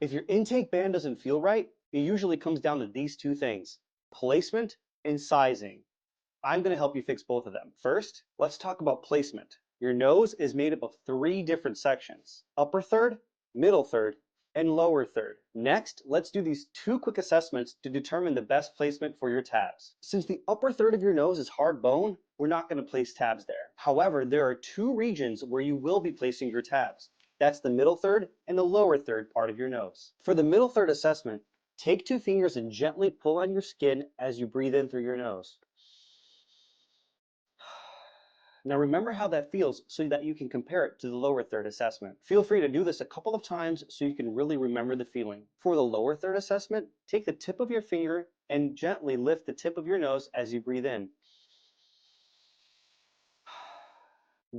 If your intake band doesn't feel right, it usually comes down to these two things: placement and sizing. I'm going to help you fix both of them. First, let's talk about placement. Your nose is made up of three different sections: upper third, middle third, and lower third. Next, let's do these two quick assessments to determine the best placement for your tabs. Since the upper third of your nose is hard bone, we're not going to place tabs there. However, there are two regions where you will be placing your tabs. That's the middle third and the lower third part of your nose. For the middle third assessment, take two fingers and gently pull on your skin as you breathe in through your nose. Now remember how that feels so that you can compare it to the lower third assessment. Feel free to do this a couple of times so you can really remember the feeling. For the lower third assessment, take the tip of your finger and gently lift the tip of your nose as you breathe in.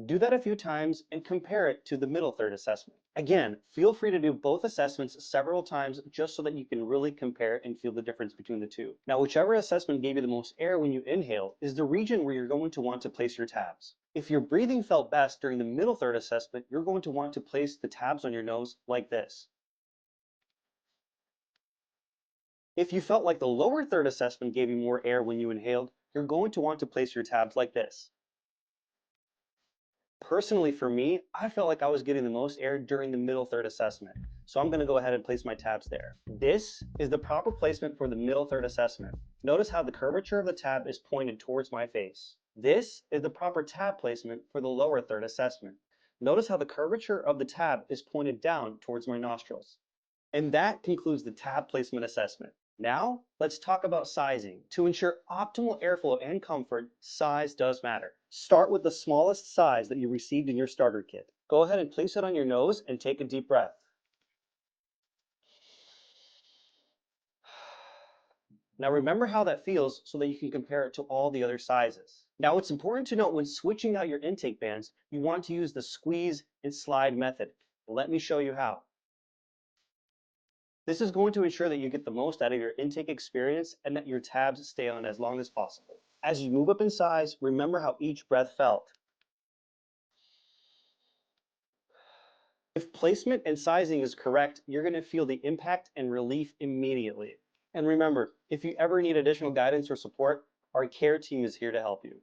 Do that a few times and compare it to the middle third assessment. Again, feel free to do both assessments several times just so that you can really compare and feel the difference between the two. Now, whichever assessment gave you the most air when you inhale is the region where you're going to want to place your tabs. If your breathing felt best during the middle third assessment, you're going to want to place the tabs on your nose like this. If you felt like the lower third assessment gave you more air when you inhaled, you're going to want to place your tabs like this. Personally, for me, I felt like I was getting the most air during the middle third assessment, so I'm going to go ahead and place my tabs there. This is the proper placement for the middle third assessment. Notice how the curvature of the tab is pointed towards my face. This is the proper tab placement for the lower third assessment. Notice how the curvature of the tab is pointed down towards my nostrils. And that concludes the tab placement assessment. Now, let's talk about sizing. To ensure optimal airflow and comfort, size does matter. Start with the smallest size that you received in your starter kit. Go ahead and place it on your nose and take a deep breath. Now remember how that feels so that you can compare it to all the other sizes. Now it's important to note when switching out your intake bands, you want to use the squeeze and slide method. Let me show you how. This is going to ensure that you get the most out of your intake experience and that your tabs stay on as long as possible. As you move up in size, remember how each breath felt. If placement and sizing is correct, you're going to feel the impact and relief immediately. And remember, if you ever need additional guidance or support, our care team is here to help you.